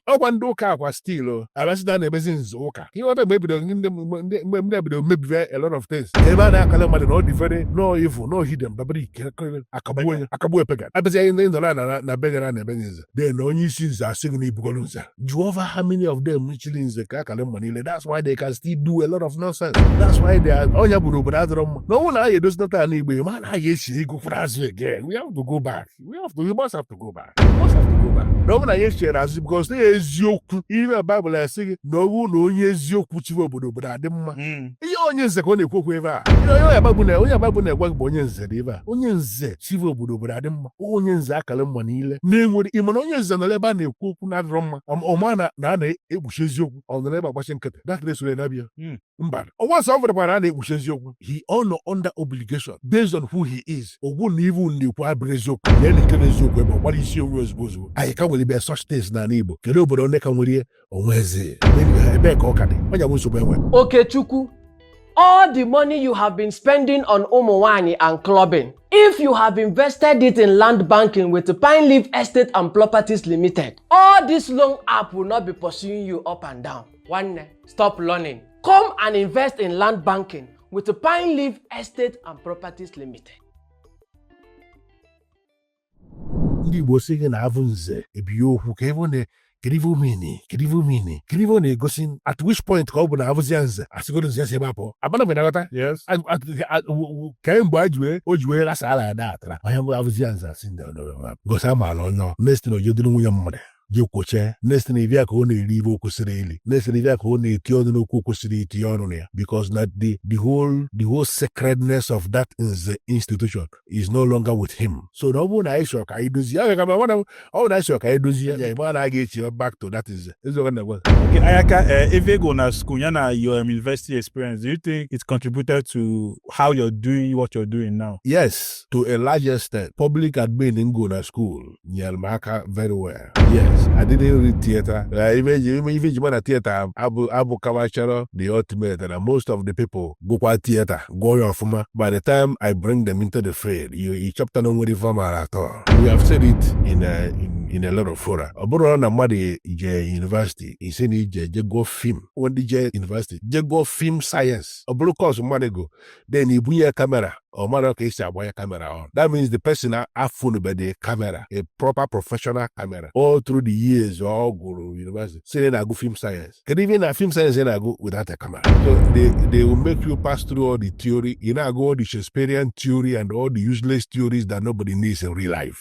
ọkwa ndị ụka akwa stilu abasịda na-emezi nzọ ụka ihe ọbịa mgbe ebido mgbe ndị ebido mebive a lot of things ebe a na-akala mmadụ na ọ dị very no evil no hidden babara ike akagbuo epegan abịazi anyị ndị nzọrọ na begara na ebe nze de na onye isi nze asị gị na ibugolo nze jụọ over how many of them chili nze ka akala mma niile that's why they can still do a lot of nonsense that's why they are onye bụrụ obodo adịrọ mma na ọnwụ na anyị edozinata ala Igbo ma na anyị esi ego kwụrụ azụ again we have to go back we must have to go back na ọ bụ na anyị echere azụ because na eziokwu ihe Baịbụl asị gị na ọwụ na onye eziokwu chiwe obodo adị mma ihe onye nze ka ọ na-ekwokwu ebe a onye Baịbụl na-egwa gị bụ onye nze dị ebe a onye nze chiwe obodo adị mma onye nze akara mma niile na-enwere ịma na onye nze nọ ebe a na-ekwu okwu na-adịrọ mma ọma na a na-ekpuchi eziokwu ọ nọ ebe agbachi nkịtị dakịrị esore na-abịa mba ọnwa nsọ ọ fụrụkwara a na-ekpuchi eziokwu he all nọ under obligation based on who he is ogbu na ivu na-ekwu abụrụ eziokwu na-elekere eziokwu ebe ọ gbara isi onwe ozugbo anyị ka nwere ibe such things n'ala Igbo kedu obodo onye ka nwere onwe eze ebe ka ọ ka dị onye bụ nsogbu enwe Okechukwu, all the money you have been spending on ụmụnwaanyị and clubbing, if you have invested it in land banking with Pine Leaf Estate and Properties Limited, all this loan app will not be pursuing you up and down. One, stop learning. Come and invest in land banking with Pine Leaf Estate and Properties Limited. ndị Igbo sị gị na avụ nze ebi okwu ka ebe ọ na-egosi at which point ka ọ bụ na avụzia nze asịgoro nze si ebe apụ abana mgbe na-aghọta ka mgbe o ji wee lasa ala ada atara onye bụ avụzia nze asị ndị gosi amaala onye nestin ojedoro nwunye mmadụ ji kwoche nestin ivia ka ọ na-eri ibe o kwesịrị ili nestin ivia ka ọ na-eti ọnụ n'okwu kwesịrị iti ọnụ na ya because na the whole sacredness of that institution is no longer with him. So na ọ bụrụ na anyị chọrọ ka anyị dozie ọ bụ na anyị chọrọ ka anyị dozie ya ịma na a ga-echi back to that is okay Ayaka if you go na school yana your university experience, do you think it contributed to how you're doing what you're doing now? Yes, to a large extent. Public admin in go na school nyalmaka very well. Yes, I didn't read theater. Even Jimana theater, Abu Kawacharo, the ultimate, and most of the people go kwa theater, go your former. By the time I bring them into the field, you chapter no with the at all. We have said it in a lot of fora. Oboro na madi university, he said je go film. When the university, je go film science. Oboro course money go. Then he bring a camera. Or mother case a camera on. That means the person have phone by the camera, a proper professional camera. All through the years, all go to university. Saying I go film science. Can even a film science and I go without a camera. So they will make you pass through all the theory. You know, go all the Shakespearean theory and all the useless theories that nobody needs in real life.